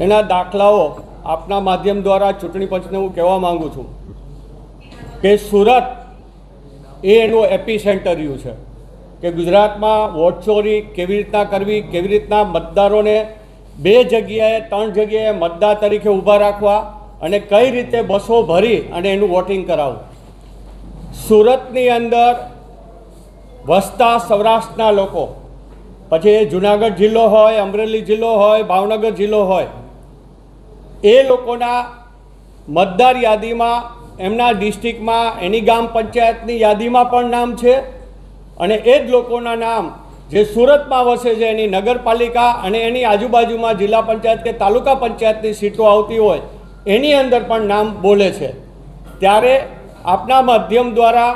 એના દાખલાઓ આપના માધ્યમ દ્વારા ચૂંટણી પંચને હું કહેવા માગું છું કે સુરત એ એનું એપી સેન્ટર રહ્યું છે કે ગુજરાતમાં વોટ ચોરી કેવી રીતના કરવી, કેવી રીતના મતદારોને 2 જગ્યાએ 3 જગ્યાએ મતદાર તરીકે ઊભા રાખવા અને કઈ રીતે બસો ભરી અને એનું વોટિંગ કરાવવું. સુરતની અંદર વસતા સૌરાષ્ટ્રના લોકો, પછી જુનાગઢ જિલ્લો હોય, અમરેલી જિલ્લો હોય, ભાવનગર જિલ્લો હોય, એ લોકોના મતદાર યાદીમાં એમના ડિસ્ટ્રિક્ટમાં એની ગ્રામ પંચાયતની યાદીમાં પણ નામ છે અને એ જ લોકોના નામ જે સુરતમાં વસે છે એની નગરપાલિકા અને એની આજુબાજુમાં જિલ્લા પંચાયત કે તાલુકા પંચાયતની સીટો આવતી હોય એની અંદર પણ નામ બોલે છે. ત્યારે આપના માધ્યમ દ્વારા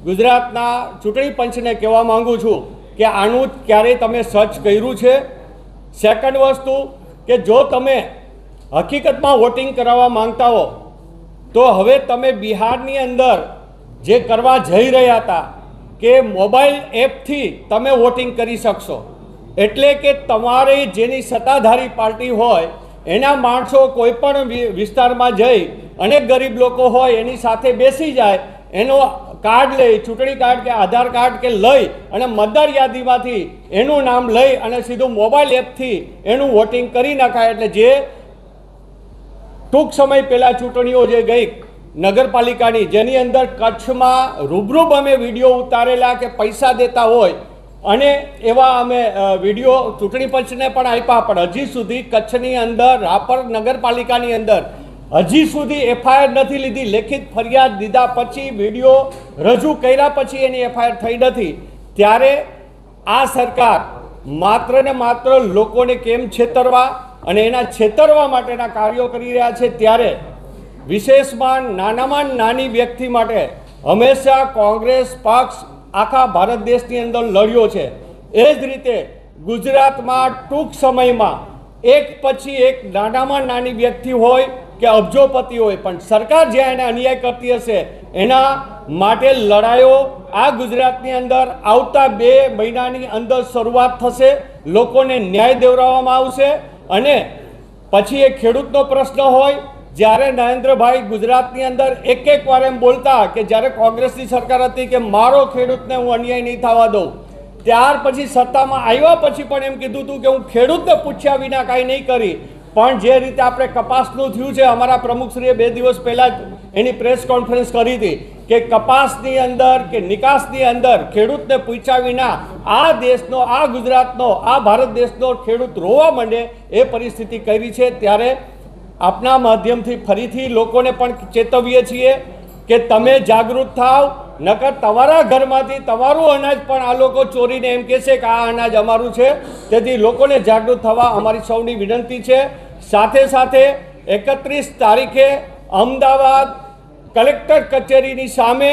ગુજરાતના ચૂંટણી પંચને કહેવા માગું છું કે આનું ક્યારેય તમે સર્ચ કર્યું છે? સેકન્ડ વસ્તુ કે જો તમે હકીકતમાં વોટિંગ કરાવવા માંગતા હો તો હવે તમે બિહારની અંદર જે કરવા જઈ રહ્યા હતા કે મોબાઈલ એપથી તમે વોટિંગ કરી શકશો, એટલે કે તમારે જેની સત્તાધારી પાર્ટી હોય એના માણસો કોઈ પણ વિસ્તારમાં જઈ અને ગરીબ લોકો હોય એની સાથે બેસી જાય, એનો કાર્ડ લઈ, ચૂંટણી કાર્ડ કે આધાર કાર્ડ કે લઈ અને મતદાર યાદીમાંથી એનું નામ લઈ અને સીધું મોબાઈલ એપથી એનું વોટિંગ કરી નાખાય. એટલે જે ટૂંક સમય પહેલાં ચૂંટણીઓ જે ગઈ નગરપાલિકાની, જેની અંદર કચ્છમાં રૂબરૂબ અમે વિડીયો ઉતારેલા કે પૈસા દેતા હોય અને એવા અમે વિડીયો ચૂંટણી પંચને પણ આપ્યા, પણ હજી સુધી કચ્છની અંદર રાપર નગરપાલિકાની અંદર હજી સુધી એફઆઈઆર નથી લીધી. લેખિત ફરિયાદ દીધા પછી, વિડીયો રજૂ કર્યા પછી એની એફઆઈઆર થઈ નથી. ત્યારે આ સરકાર માત્ર ને માત્ર લોકોને કેમ છેતરવા અને એના છેતરવા માટેના કાર્યો કરી રહ્યા છે. ત્યારે વિશેષમાં નાનામાં નાની વ્યક્તિ માટે હંમેશા કોંગ્રેસ પક્ષ આખા ભારત દેશની અંદર લડ્યો છે. એ જ રીતે ગુજરાતમાં ટૂંક સમયમાં એક પછી એક નાનામાં નાની વ્યક્તિ હોય કે અબજોપતિ હોય, પણ સરકાર જ્યાં એને અન્યાય કરતી હશે એના માટે લડાઈઓ આ ગુજરાતની અંદર આવતા 2 મહિનાની અંદર શરૂઆત થશે. લોકોને ન્યાય દેવડાવવામાં આવશે અને પછી એ ખેડૂતનો પ્રશ્ન હોય. જ્યારે નરેન્દ્રભાઈ ગુજરાતની અંદર એક વાર એમ બોલતા કે જ્યારે કોંગ્રેસની સરકાર હતી કે મારો ખેડૂતને હું અન્યાય નહીં થવા દઉં, ત્યાર પછી સત્તામાં આવ્યા પછી પણ એમ કીધું હતું કે હું ખેડૂતને પૂછ્યા વિના કાંઈ નહીં કરી. પણ જે રીતે આપણે કપાસનું થયું છે, અમારા પ્રમુખશ્રીએ 2 દિવસ પહેલાં જ એની પ્રેસ કોન્ફરન્સ કરી હતી કે કપાસની અંદર કે નિકાસની અંદર ખેડૂતને પૂછ્યા વિના આ દેશનો, આ ગુજરાતનો, આ ભારત દેશનો ખેડૂત રોવા માંડે એ પરિસ્થિતિ કરી છે. ત્યારે આપના માધ્યમથી ફરીથી લોકોને પણ ચેતવીએ છીએ કે તમે જાગૃત થાવ, નકર તમારા ઘરમાંથી તમારું અનાજ પણ આ લોકો ચોરીને એમ કહેશે કે આ અનાજ અમારું છે. તેથી લોકોને જાગૃત થવા અમારી સૌની વિનંતી છે. સાથે સાથે 31 તારીખે અમદાવાદ કલેક્ટર કચેરીની સામે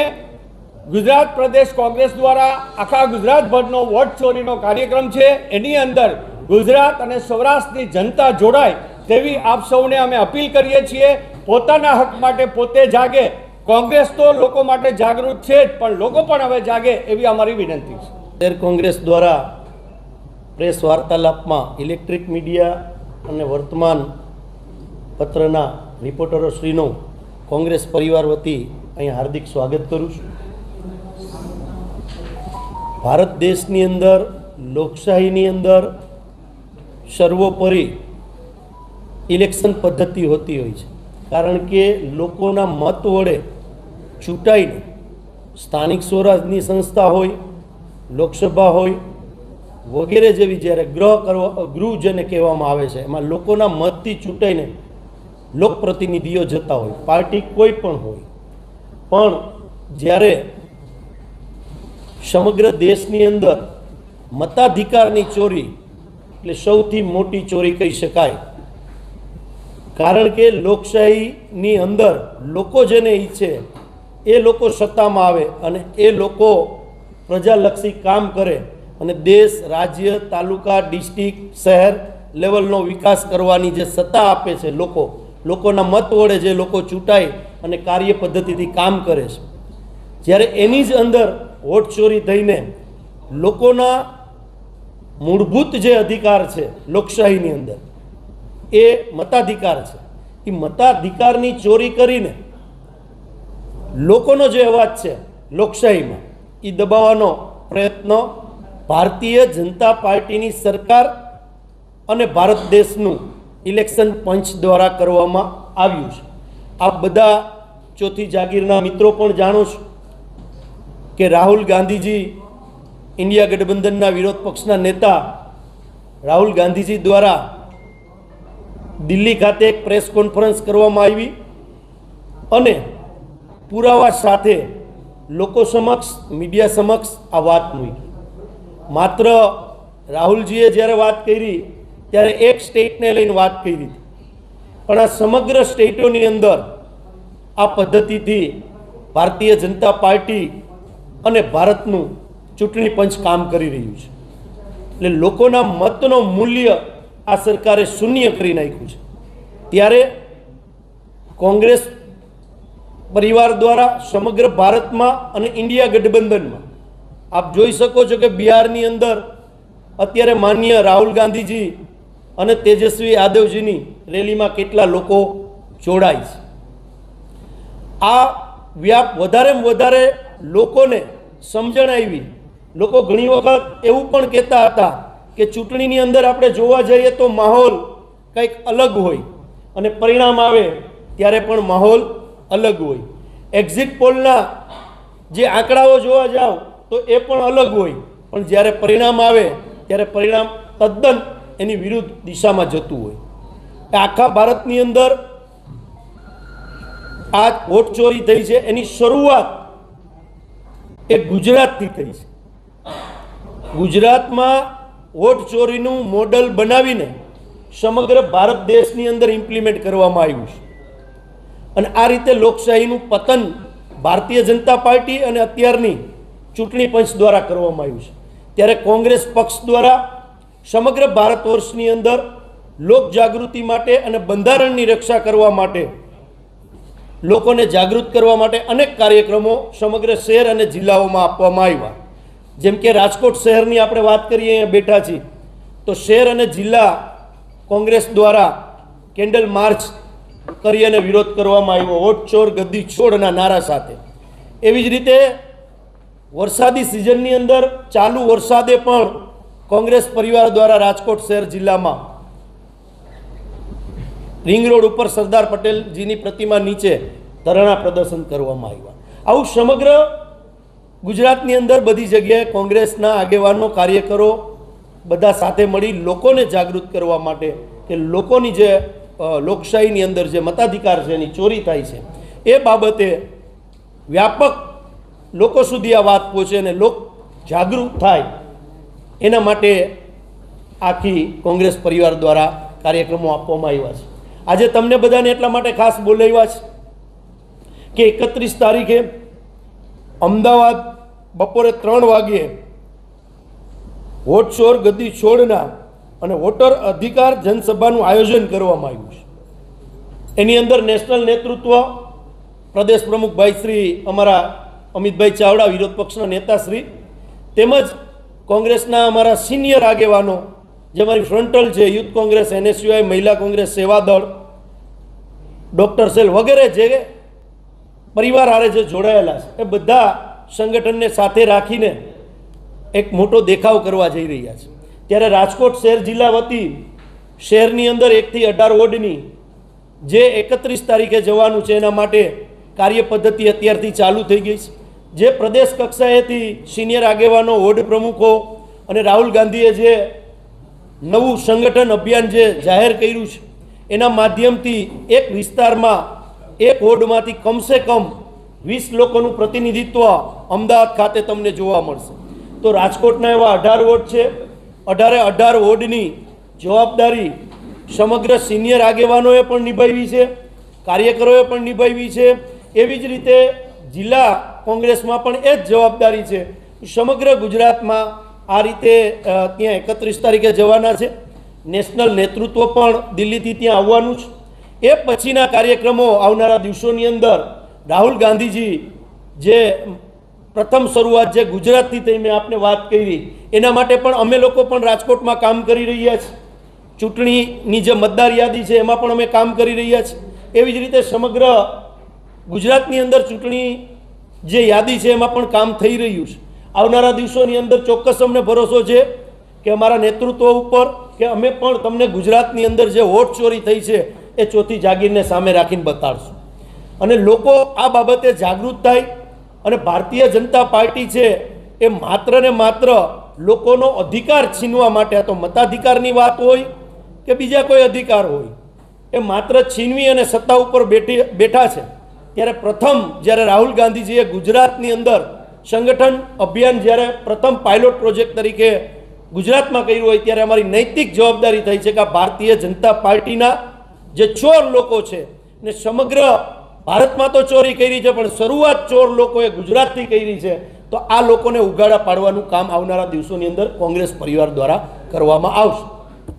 ગુજરાત પ્રદેશ કોંગ્રેસ દ્વારા આખા ગુજરાતભરનો વોટ ચોરીનો કાર્યક્રમ છે. એની અંદર ગુજરાત અને સૌરાષ્ટ્રની જનતા જોડાય તેવી આપ સૌને અમે અપીલ કરીએ છીએ. પોતાના હક માટે પોતે જાગે. કોંગ્રેસ તો લોકો માટે જાગૃત છે જ, પણ લોકો પણ હવે જાગે એવી અમારી વિનંતી છે. શહેર કોંગ્રેસ દ્વારા પ્રેસ વાર્તાલાપમાં ઇલેક્ટ્રિક મીડિયા અને વર્તમાન પત્રના રિપોર્ટરો શ્રીનું કોંગ્રેસ પરિવાર વતી અહીં હાર્દિક સ્વાગત કરું છું. ભારત દેશની અંદર લોકશાહીની અંદર સર્વોપરી ઇલેક્શન પદ્ધતિ હોતી હોય છે, કારણ કે લોકોના મત વડે ચૂંટાઈને સ્થાનિક સ્વરાજની સંસ્થા હોય, લોકસભા હોય વગેરે જેવી જ્યારે ગૃહ જેને કહેવામાં આવે છે એમાં લોકોના મતથી ચૂંટાઈને લોકપ્રતિનિધિઓ જતા હોય, પાર્ટી કોઈ પણ હોય. પણ જ્યારે સમગ્ર દેશની અંદર મતાધિકારની ચોરી એટલે સૌથી મોટી ચોરી કહી શકાય, કારણ કે લોકશાહીની અંદર લોકો જેને ઈચ્છે એ લોકો સત્તામાં આવે અને એ લોકો પ્રજાલક્ષી કામ કરે અને દેશ, રાજ્ય, તાલુકા, ડિસ્ટ્રિક્ટ, શહેર લેવલનો વિકાસ કરવાની જે સત્તા આપે છે લોકોના મત વડે જે લોકો ચૂંટાય અને કાર્ય પદ્ધતિથી કામ કરે છે, જ્યારે એની જ અંદર વોટ ચોરી થઈને લોકોના મૂળભૂત જે અધિકાર છે લોકશાહીની અંદર એ મતાધિકાર છે. એ મતાધિકારની ચોરી કરીને લોકોનો જે અવાજ છે લોકશાહીમાં એ દબાવવાનો પ્રયત્ન ભારતીય જનતા પાર્ટીની સરકાર અને ભારત દેશનું ઇલેક્શન પંચ દ્વારા કરવામાં આવ્યું છે. આપ બધા ચોથી જાગીરના મિત્રો પણ જાણો છો કે રાહુલ ગાંધીજી, ઇન્ડિયા ગઠબંધનના વિરોધ પક્ષના નેતા રાહુલ ગાંધીજી દ્વારા દિલ્હી ખાતે એક પ્રેસ કોન્ફરન્સ કરવામાં આવી અને પુરાવા સાથે લોકો સમક્ષ, મીડિયા સમક્ષ આ વાત મૂકી. માત્ર રાહુલજીએ જ્યારે વાત કરી ત્યારે એક સ્ટેટને લઈને વાત કરી હતી, પણ આ સમગ્ર સ્ટેટોની અંદર આ પદ્ધતિથી ભારતીય જનતા પાર્ટી અને ભારતનું ચૂંટણી પંચ કામ કરી રહ્યું છે. એટલે લોકોના મતનો મૂલ્ય આ સરકારે શૂન્ય કરી નાખ્યું છે. ત્યારે કોંગ્રેસ પરિવાર દ્વારા સમગ્ર ભારતમાં અને ઇન્ડિયા ગઠબંધનમાં આપ જોઈ શકો છો કે બિહારની અંદર અત્યારે માનનીય રાહુલ ગાંધીજી અને તેજસ્વી યાદવજીની રેલીમાં કેટલા લોકો જોડાય છે. આ વ્યાપ વધારેમાં વધારે લોકોને સમજણ આવી. લોકો ઘણી વખત એવું પણ કહેતા હતા કે ચૂંટણીની અંદર આપણે જોવા જઈએ તો માહોલ કંઈક અલગ હોય અને પરિણામ આવે ત્યારે પણ માહોલ અલગ હોય. એક્ઝિટ પોલના જે આંકડાઓ જોવા જાઓ તો એ પણ અલગ હોય, પણ જ્યારે પરિણામ આવે ત્યારે પરિણામ તદ્દન એની વિરુદ્ધ દિશામાં જતું હોય. આખા ભારતની અંદર આ વોટ ચોરી થઈ છે એની શરૂઆત એ ગુજરાતથી થઈ છે. ગુજરાતમાં વોટ ચોરીનું મોડલ બનાવીને સમગ્ર ભારત દેશની અંદર ઇમ્પ્લિમેન્ટ કરવામાં આવ્યું છે અને આ રીતે લોકશાહીનું પતન ભારતીય જનતા પાર્ટી અને અત્યારની ચૂંટણી પંચ દ્વારા કરવામાં આવ્યું છે. ત્યારે કોંગ્રેસ પક્ષ દ્વારા સમગ્ર ભારત વર્ષની અંદર લોક જાગૃતિ માટે અને બંધારણની રક્ષા કરવા માટે, લોકોને જાગૃત કરવા માટે અનેક કાર્યક્રમો સમગ્ર શહેર અને જિલ્લાઓમાં આપવામાં આવ્યા. જેમ કે રાજકોટ શહેરની આપણે વાત કરીએ, અહીંયા બેઠા છીએ, તો શહેર અને જિલ્લા કોંગ્રેસ દ્વારા કેન્ડલ માર્ચ કરી અને વિરોધ કરવામાં આવ્યો વોટ ચોર ગદ્દી છોડના નારા સાથે. એવી જ રીતે વરસાદી સિઝનની અંદર ચાલુ વરસાદે પણ કોંગ્રેસ પરિવાર દ્વારા રાજકોટ શહેર જિલ્લામાં રિંગ રોડ ઉપર સરદાર પટેલજીની પ્રતિમા નીચે ધરણા પ્રદર્શન કરવામાં આવ્યા. આવું સમગ્ર ગુજરાતની અંદર બધી જગ્યાએ કોંગ્રેસના આગેવાનો, કાર્યકરો બધા સાથે મળી લોકોને જાગૃત કરવા માટે કે લોકોની જે લોકશાહીની અંદર જે મતાધિકાર છે એની ચોરી થાય છે એ બાબતે વ્યાપક લોકો સુધી આ વાત પહોંચે અને લોક જાગૃત થાય એના માટે આખી કોંગ્રેસ પરિવાર દ્વારા કાર્યક્રમો આપવામાં આવ્યા છે. આજે તમને બધાને એટલા માટે ખાસ બોલાવ્યા છે કે 31 તારીખે અમદાવાદ બપોરે 3 વાગ્યે વોટ ચોર ગદ્દી છોડના અને વોટર અધિકાર જનસભાનું આયોજન કરવામાં આવ્યું છે. એની અંદર નેશનલ નેતૃત્વ, પ્રદેશ પ્રમુખ ભાઈ શ્રી અમારા અમિતભાઈ ચાવડા, વિરોધ પક્ષના નેતા શ્રી, તેમજ કોંગ્રેસના અમારા સિનિયર આગેવાનો જે અમારી ફ્રન્ટલ છે, યુથ કોંગ્રેસ, NSUI, મહિલા કોંગ્રેસ, સેવાદળ, ડૉક્ટર સેલ વગેરે જે પરિવાર હારે જે જોડાયેલા છે એ બધા સંગઠનને સાથે રાખીને એક મોટો દેખાવ કરવા જઈ રહ્યા છે. ત્યારે રાજકોટ શહેર જિલ્લા વતી શહેરની અંદર 1 થી 18 વોર્ડની જે 31 તારીખે જવાનું છે એના માટે કાર્ય પદ્ધતિ અત્યારથી ચાલુ થઈ ગઈ છે. જે પ્રદેશ કક્ષાએથી સિનિયર આગેવાનો, વોર્ડ પ્રમુખો અને રાહુલ ગાંધીએ જે નવું સંગઠન અભિયાન જે જાહેર કર્યું છે એના માધ્યમથી એક વિસ્તારમાં, એક વોર્ડમાંથી કમસે કમ 20 લોકોનું પ્રતિનિધિત્વ અમદાવાદ ખાતે તમને જોવા મળશે. તો રાજકોટના એવા 18 વોર્ડ છે. 18 વોર્ડની જવાબદારી સમગ્ર સિનિયર આગેવાનોએ પણ નિભાવી છે, કાર્યકરોએ પણ નિભાવી છે. એવી જ રીતે જિલ્લા કોંગ્રેસમાં પણ એ જ જવાબદારી છે. સમગ્ર ગુજરાતમાં આ રીતે ત્યાં 31 તારીખે જવાના છે. નેશનલ નેતૃત્વ પણ દિલ્હીથી ત્યાં આવવાનું છે. એ પછીના કાર્યક્રમો આવનારા દિવસોની અંદર રાહુલ ગાંધીજી જે પ્રથમ શરૂઆત જે ગુજરાતથી થઈ મેં આપને વાત કરી એના માટે પણ અમે લોકો પણ રાજકોટમાં કામ કરી રહ્યા છીએ. ચૂંટણીની જે મતદાર યાદી છે એમાં પણ અમે કામ કરી રહ્યા છીએ. એવી જ રીતે સમગ્ર ગુજરાતની અંદર ચૂંટણી જે યાદી છે એમાં પણ કામ થઈ રહ્યું છે. આવનારા દિવસોની અંદર ચોક્કસ અમને ભરોસો છે કે અમારા નેતૃત્વ ઉપર કે અમે પણ તમને ગુજરાતની અંદર જે વોટ ચોરી થઈ છે એ ચોથી જાગીરને સામે રાખીને બતાડશું. અને લોકો આ બાબતે જાગૃત થાય અને ભારતીય જનતા પાર્ટી છે એ માત્ર ને માત્ર લોકોનો અધિકાર છીનવા માટે, આ તો મતાધિકારની વાત હોય કે બીજા કોઈ અધિકાર હોય, એ માત્ર છીનવી અને સત્તા ઉપર બેઠા છે. ત્યારે પ્રથમ જ્યારે રાહુલ ગાંધીજીએ ગુજરાતની અંદર સંગઠન અભિયાન જ્યારે પ્રથમ પાયલોટ પ્રોજેક્ટ તરીકે ગુજરાતમાં કર્યું હોય ત્યારે અમારી નૈતિક જવાબદારી થઈ છે કે આ ભારતીય જનતા પાર્ટીના જે ચોર લોકો છે ને સમગ્ર ભારતમાં તો ચોરી કરી છે પણ શરૂઆત ચોર લોકોએ ગુજરાતથી કરી છે, તો આ લોકોને ઉગાડા પાડવાનું કામ આવનારા દિવસોની અંદર કોંગ્રેસ પરિવાર દ્વારા કરવામાં આવશે.